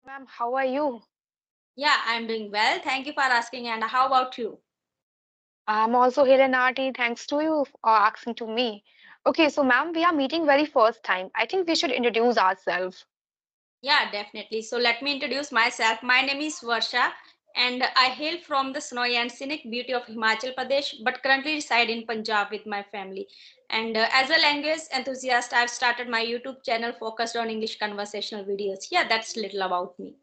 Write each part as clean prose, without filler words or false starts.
Ma'am, how are you? Yeah, I'm doing well. Thank you for asking. And how about you? I'm also here in RT. Thanks to you for asking to me. Okay, so ma'am, we are meeting very first time. I think we should introduce ourselves. Yeah, definitely. So let me introduce myself. My name is Varsha, and I hail from the snowy and scenic beauty of Himachal Pradesh, but currently reside in Punjab with my family. And as a language enthusiast, I've started my YouTube channel focused on English conversational videos. Yeah, that's little about me.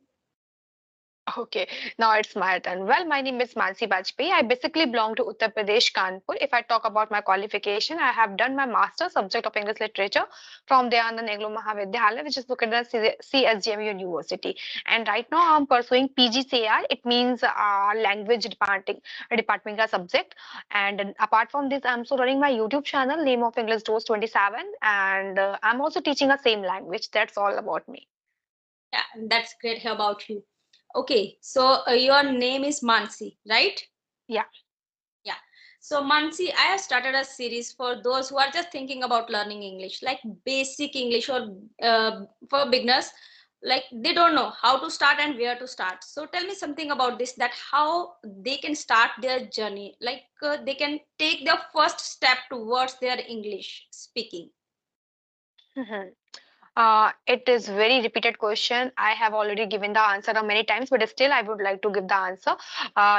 Okay, now it's my turn. Well, my name is Mansi Bajpayee. I basically belong to Uttar Pradesh, Kanpur. If I talk about my qualification, I have done my master's subject of English literature from Dayanand Negro Mahavidyalaya, which is located at CSGM University. And right now, I'm pursuing PGCR. It means language department ka subject. And apart from this, I'm also running my YouTube channel, name of englishdose27, and I'm also teaching a same language. That's all about me. Yeah, that's great. How about you? Okay, so your name is Mansi, right? Yeah. Yeah. So, Mansi, I have started a series for those who are just thinking about learning English, like basic English or for beginners, like they don't know how to start and where to start. So, tell me something about this, that how they can start their journey, like they can take their first step towards their English speaking. Mhm. It is very repeated question. I have already given the answer many times, but still I would like to give the answer.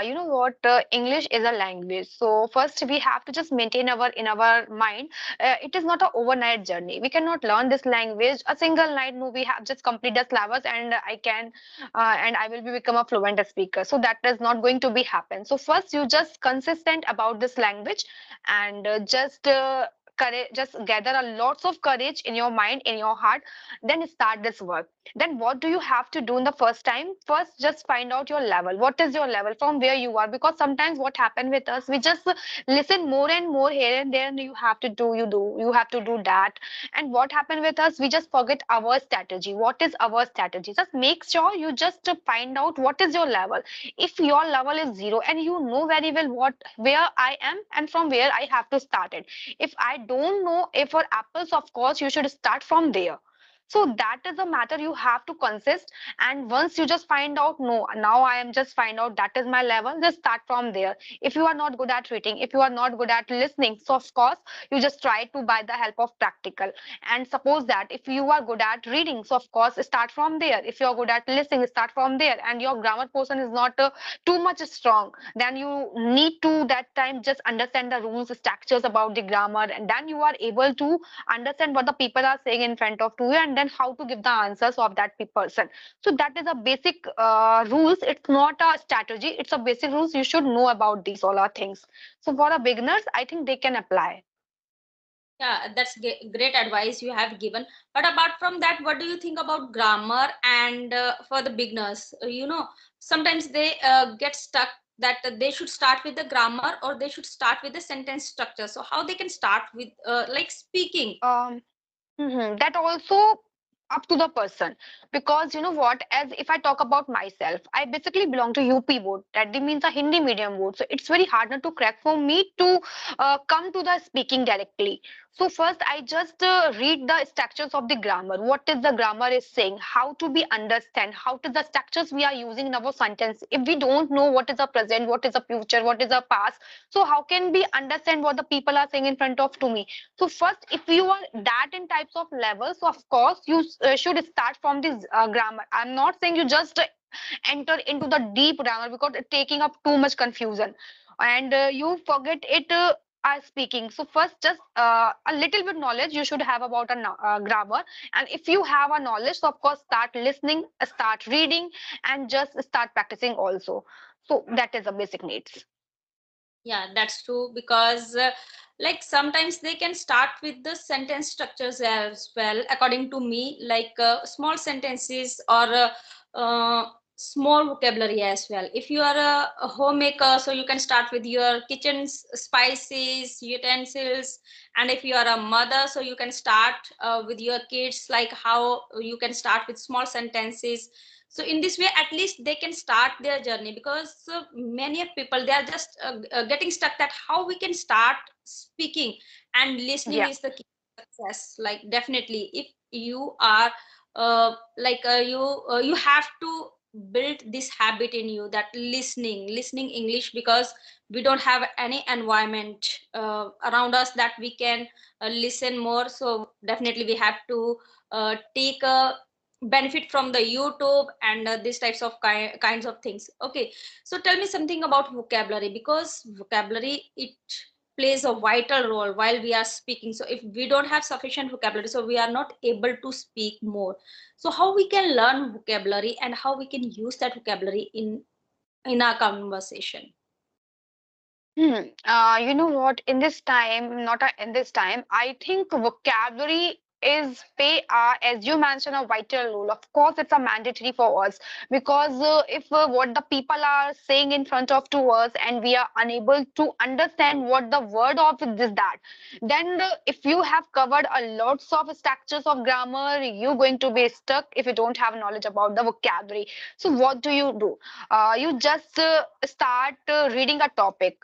You know what? English is a language. So first we have to just maintain our in our mind. It is not a overnight journey. We cannot learn this language a single night. No, we have just complete the syllabus and I will be become a fluent speaker. So that is not going to be happen. So first you just consistent about this language and just. Courage, just gather a lots of courage in your mind, in your heart, then start this work. Then what do you have to do in the first time? First, just find out your level. What is your level from where you are? Because sometimes what happen with us, we just listen more and more here and there, and you have to do, you have to do that. And what happened with us, we just forget our strategy. What is our strategy? Just make sure you just find out what is your level. If your level is zero and you know very well what where I am and from where I have to start it. If I don't know, if for apples, of course, you should start from there. So that is a matter you have to consist. And once you just find out, no, now I am just find out that is my level, just start from there. If you are not good at reading, if you are not good at listening, so of course you just try to by the help of practical. And suppose that if you are good at reading, so of course start from there. If you are good at listening, start from there. And your grammar portion is not too much strong, then you need to that time just understand the rules, structures about the grammar, and then you are able to understand what the people are saying in front of to you, and then how to give the answers of that person. So that is a basic rules. It's not a strategy, it's a basic rules. You should know about these all are things. So for a beginners, I think they can apply. Yeah, that's great advice you have given. But apart from that, what do you think about grammar and for the beginners? Sometimes they get stuck that they should start with the grammar or they should start with the sentence structure. So how they can start with like speaking? That also up to the person, because you know what, as if I talk about myself, I basically belong to UP board, that means a Hindi medium board. So it's very hard not to crack for me to come to the speaking directly. So first I just read the structures of the grammar, what is the grammar is saying, how to be understand, how to the structures we are using in our sentence. If we don't know what is the present, what is the future, what is the past, so how can we understand what the people are saying in front of to me? So first, if you are that in types of levels, so of course you should start from this grammar. I'm not saying you just enter into the deep grammar, because it's taking up too much confusion, and you forget it. As speaking, so first just a little bit knowledge you should have about a grammar, and if you have a knowledge, so of course start listening, start reading, and just start practicing also. So that is the basic needs. Yeah, that's true because like sometimes they can start with the sentence structures as well, according to me, like small sentences or small vocabulary as well. If you are a homemaker, so you can start with your kitchen spices, utensils, and if you are a mother, so you can start with your kids, like how you can start with small sentences. So in this way at least they can start their journey, because many of people they are just getting stuck that how we can start speaking, and listening Yeah. is the key to success. Like definitely if you are you have to build this habit in you, that listening English, because we don't have any environment around us that we can listen more. So definitely we have to take a benefit from the YouTube and these types of kinds of things. Okay, so tell me something about vocabulary, because vocabulary, it plays a vital role while we are speaking. So if we don't have sufficient vocabulary, so we are not able to speak more. So how we can learn vocabulary and how we can use that vocabulary in our conversation? You know what? In this time, not in this time, I think vocabulary is pay as you mentioned a vital role. Of course, it's a mandatory for us because if what the people are saying in front of to us and we are unable to understand what the word of this that, then if you have covered a lots of structures of grammar, you're going to be stuck if you don't have knowledge about the vocabulary. So what do? You just start reading a topic.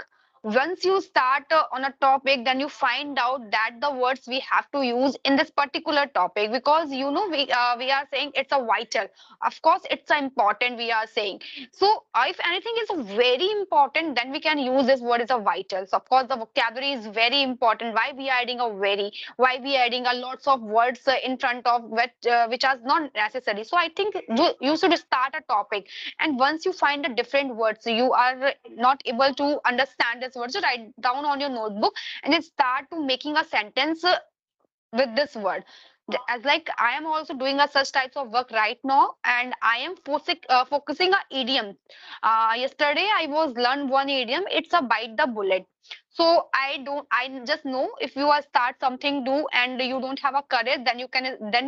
Once you start on a topic, then you find out that the words we have to use in this particular topic, because we are saying it's a vital. Of course it's a important we are saying. So if anything is very important, then we can use this word is a vital. So of course the vocabulary is very important. Why we are adding a very, why we are adding a lots of words in front of which are not necessary. So I think you should start a topic, and once you find a different word, so you are not able to understand this word, so write down on your notebook and then start to making a sentence with this word. As like I am also doing a such types of work right now, and I am focusing on idiom. Yesterday I was learned one idiom. It's a bite the bullet. So I just know if you are start something do and you don't have a courage, then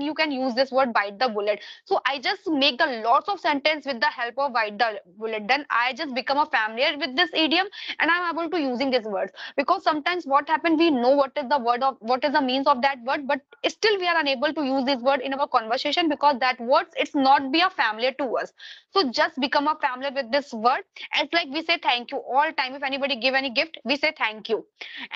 you can use this word bite the bullet. So I just make the lots of sentence with the help of bite the bullet. Then I just become a familiar with this idiom, and I'm able to using this word. Because sometimes what happens, we know what is the word of what is the means of that word, but still we are unable to use this word in our conversation because that words it's not be a familiar to us. So just become a familiar with this word. It's like we say thank you all time. If anybody give any gift, we say thank you,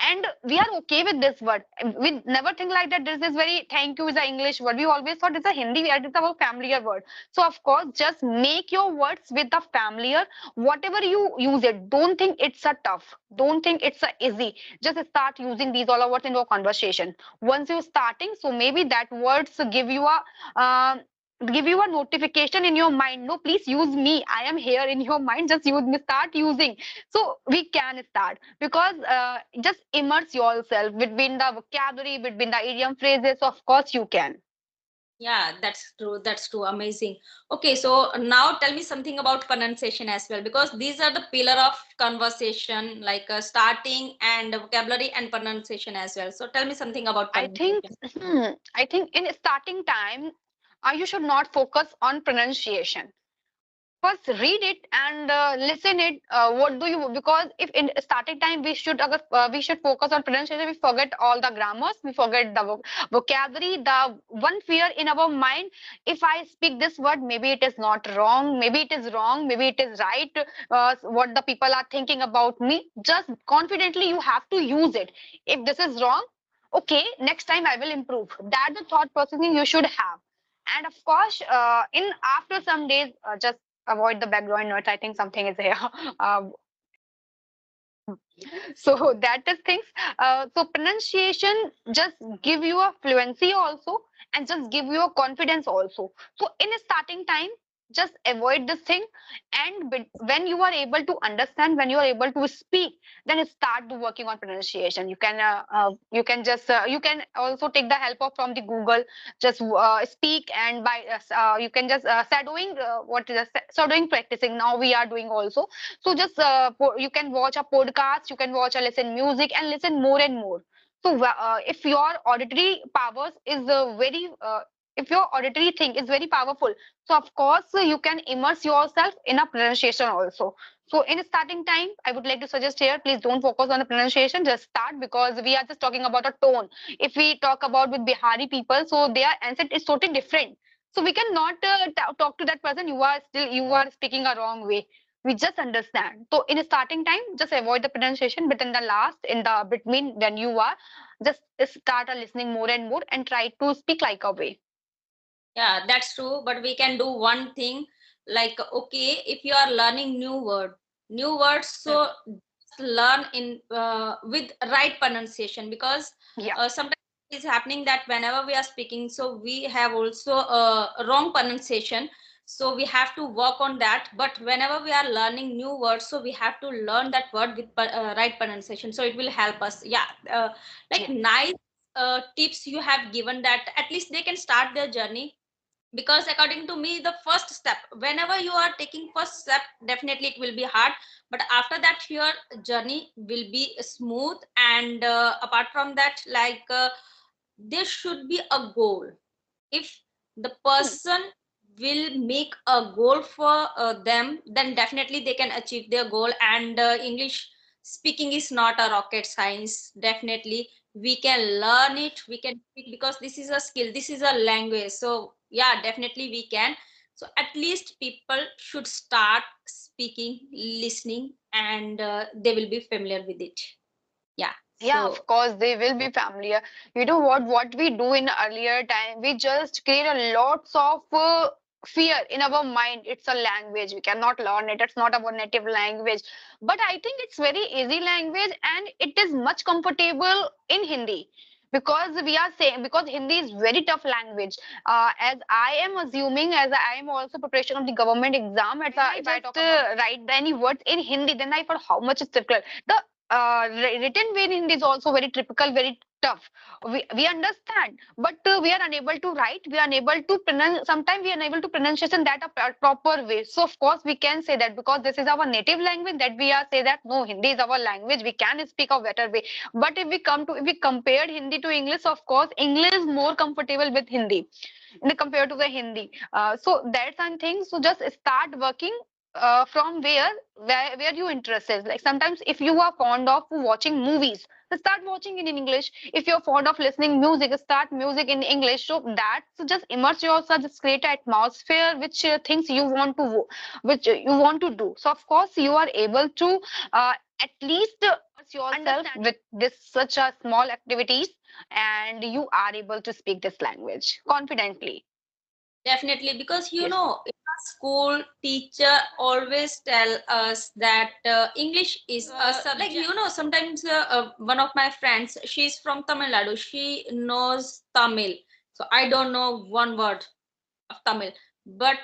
and we are okay with this word. We never think like that this is very thank you is an English word. We always thought it's a Hindi word, it's our familiar word. So of course just make your words with the familiar. Whatever you use it, don't think it's a tough, don't think it's a easy. Just start using these all words in your conversation. Once you're starting, so maybe that words uh, give you a notification in your mind. No, please use me, I am here in your mind, just use me, start using. So we can start because just immerse yourself between the vocabulary, between the idiom phrases. So of course you can. Yeah, that's true. That's true. Amazing. Okay, so now tell me something about pronunciation as well, because these are the pillar of conversation, like starting and vocabulary and pronunciation as well. So tell me something about I think pronunciation. I think in starting time, you should not focus on pronunciation. First read it and listen it. What do you, because if in starting time we should focus on pronunciation, we forget all the grammars, we forget the vocabulary. The one fear in our mind, if I speak this word, maybe it is not wrong, maybe it is wrong, maybe it is right. What the people are thinking about me, just confidently you have to use it. If this is wrong, okay, next time I will improve. That the thought processing you should have. And of course, in after some days, just avoid the background noise. I think something is here. Uh, so that is things. So pronunciation just give you a fluency also, and just give you a confidence also. So in a starting time, just avoid this thing, and when you are able to understand, when you are able to speak, then start to working on pronunciation. You can just you can also take the help of from the Google. Just speak, and by you can just shadowing what is shadowing practicing. Now we are doing also. So just you can watch a podcast, you can watch a listen music and listen more and more. So if your auditory powers is very if your auditory thing is very powerful, so of course you can immerse yourself in a pronunciation also. So in starting time, I would like to suggest here, please don't focus on the pronunciation, just start, because we are just talking about a tone. If we talk about with Bihari people, so their accent is totally different. So we cannot talk to that person. You are speaking a wrong way, we just understand. So in starting time, just avoid the pronunciation, but in the last, in the between when you are, just start listening more and more and try to speak like a way. Yeah, that's true. But we can do one thing, like okay, if you are learning new words, Hmm. so learn in with right pronunciation, because Yeah, sometimes it's happening that whenever we are speaking, so we have also a wrong pronunciation. So we have to work on that. But whenever we are learning new words, so we have to learn that word with right pronunciation. So it will help us. Yeah, like yeah, nice tips you have given, that at least they can start their journey. Because according to me, the first step, whenever you are taking first step, definitely it will be hard, but after that your journey will be smooth. And apart from that, there should be a goal. If the hmm, person will make a goal for them, then definitely they can achieve their goal. And English speaking is not a rocket science. Definitely we can learn it, we can speak, because this is a skill, this is a language. So yeah, definitely we can. So at least people should start speaking, listening, and they will be familiar with it. Yeah, yeah. Of so course, they will be familiar. You know what? What we do in earlier time, we just create a lots of fear in our mind. It's a language. We cannot learn it. It's not our native language. But I think it's very easy language, and it is much comfortable in Hindi. Because we are saying, because Hindi is very tough language. As I am assuming, as I am also preparation of the government exam, it's if I talk about write any words in Hindi, then I thought how much it's difficult. The written way in Hindi is also very typical, very tough. We understand, but we are unable to write. We are unable to pronounce. Sometimes we are unable to pronunciation that a proper way. So of course we can say that because this is our native language, that we are say that no, Hindi is our language. We can speak a better way. But if we compared Hindi to English, of course English is more comfortable with Hindi compared to the Hindi. So that's one thing. So just start working from where you interest is. Like sometimes if you are fond of watching movies, so start watching it in English. If you're fond of listening music, start music in English. So that's just immerse yourself, just create an atmosphere which things you want to you want to do. So of course you are able to at least yourself with this such a small activities, and you are able to speak this language confidently. definitely, because Yes. in our school, teacher always tell us that English is a subject. Sometimes one of my friends, she's from Tamil Nadu, she knows Tamil. So I don't know one word of Tamil, but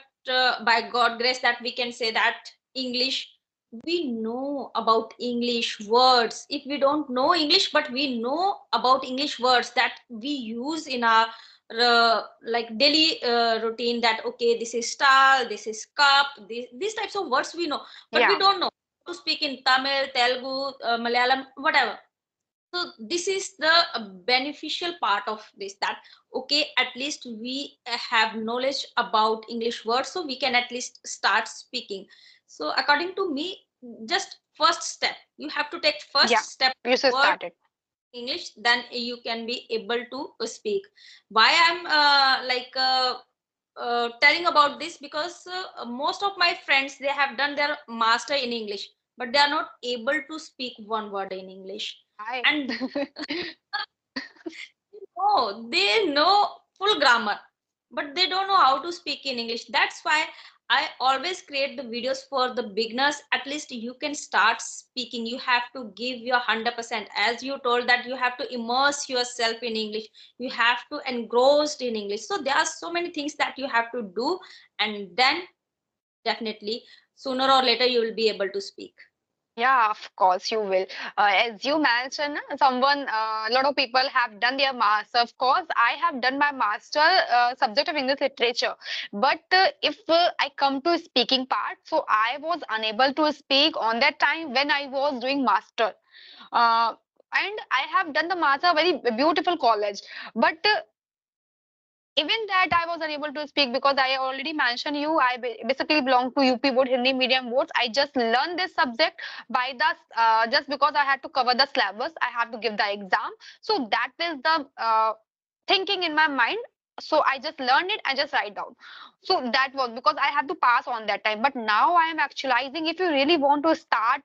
by God grace, that we can say that English, we know about English words. If we don't know English, but we know about English words that we use in our like daily routine. That okay, this is style, this is cup, these types of words we know, but we Yeah. don't know to speak in Tamil, Telugu, Malayalam, whatever. So this is the beneficial part of this, that okay, at least we have knowledge about English words, so we can at least start speaking. So according to me, just first step, you have to take first Yeah. step You should word start it. English, then you can be able to speak. Why I'm telling about this, because most of my friends, they have done their master in English, but they are not able to speak one word in English. Hi. And they know full grammar, but they don't know how to speak in English. That's why I always create the videos for the beginners. At least you can start speaking. You have to give your 100%. As you told that you have to immerse yourself in English, you have to engrossed in English. So there are so many things that you have to do, and then definitely sooner or later you will be able to speak. Yeah, of course you will. As you mentioned, a lot of people have done their master. Of course, I have done my master subject of English literature. But if I come to speaking part, so I was unable to speak on that time when I was doing master. Uh, and I have done the master very beautiful college. But even that I was unable to speak because I already mentioned you. I basically belong to UP board Hindi medium boards. I just learned this subject by the just because I had to cover the syllabus. I have to give the exam. So that is the thinking in my mind. So I just learned it. I just write down. So that was because I have to pass on that time. But now I am actualizing. If you really want to start.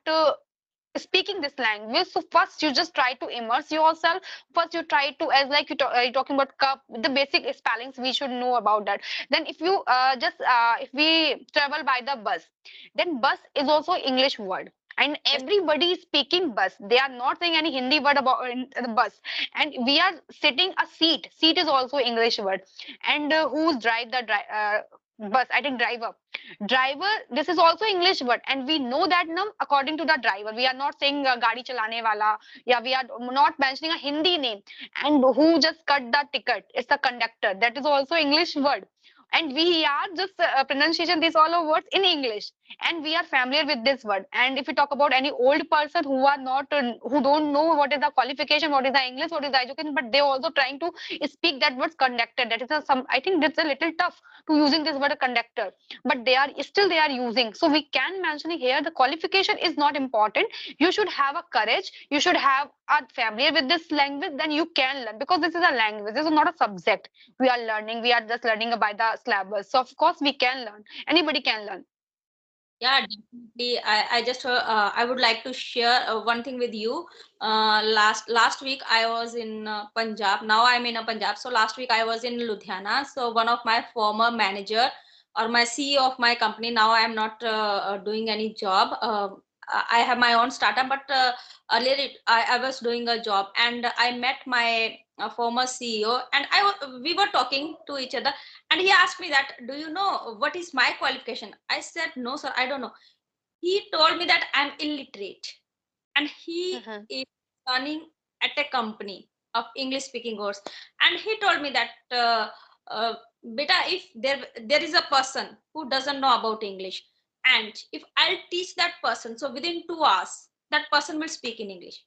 speaking this language. So first you just try to immerse yourself. First you try to, as like you're talking about cup, the basic spellings we should know about that. Then if you just if we travel by the bus, then bus is also English word, and Yes. everybody is speaking bus. They are not saying any Hindi word about in the bus. And we are sitting a seat. Seat is also English word. And who's drive the bus? I think driver. Driver, this is also English word, and we know that now according to the driver. We are not saying gaadi chalane wala. Yeah, we are not mentioning a Hindi name. And who just cut the ticket? It's the conductor. That is also English word. And we are just pronunciation these all are words in English, and we are familiar with this word. And if you talk about any old person who are not who don't know what is the qualification, what is the English, what is the education, but they also trying to speak that word conductor. That is a, some, I think that's a little tough to using this word conductor, but they are still they are using. So we can mention here the qualification is not important. You should have a courage, you should have a familiar with this language, then you can learn, because this is a language, this is not a subject we are learning. We are just learning by the syllabus, so of course we can learn, anybody can learn. Yeah, definitely. I just I would like to share one thing with you. Last week I was in Punjab. Now I'm in Punjab. So last week I was in Ludhiana. So one of my former manager or my CEO of my company. Now I'm not doing any job. I have my own startup, but earlier I was doing a job, and I met my former CEO, and we were talking to each other, and he asked me that, do you know what is my qualification? I said, no, sir, I don't know. He told me that I'm illiterate, and he Mhm. is running at a company of English speaking course. And he told me that, uh, beta, if there is a person who doesn't know about English, and if I'll teach that person, so within 2 hours, that person will speak in English.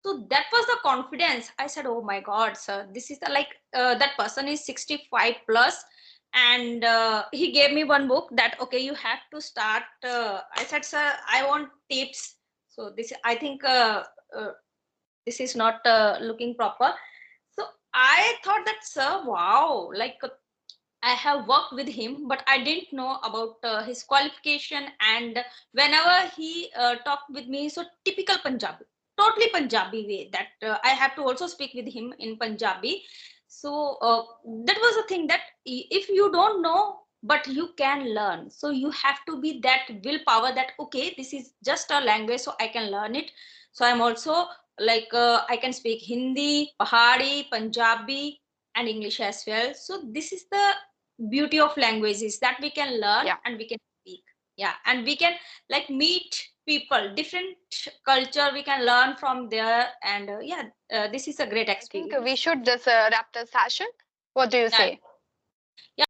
So that was the confidence. I said, oh my god, sir, this is the, like, that person is 65 plus, and he gave me one book that, okay, you have to start. I said, sir, I want tips. So this, I think, uh, this is not looking proper. So I thought that, sir, wow, like, I have worked with him, but I didn't know about his qualification. And whenever he talked with me, so typical Punjabi, totally Punjabi way, that I have to also speak with him in Punjabi. So that was the thing, that if you don't know, but you can learn. So you have to be that willpower that, okay, this is just a language, so I can learn it. So I'm also like, I can speak Hindi, Pahari, Punjabi, and English as well. So this is the beauty of languages, that we can learn Yeah, and we can speak. Yeah, and we can, like, meet people, different culture, we can learn from there. And yeah, this is a great I think we experience. should just wrap the session. What do you Yeah, say?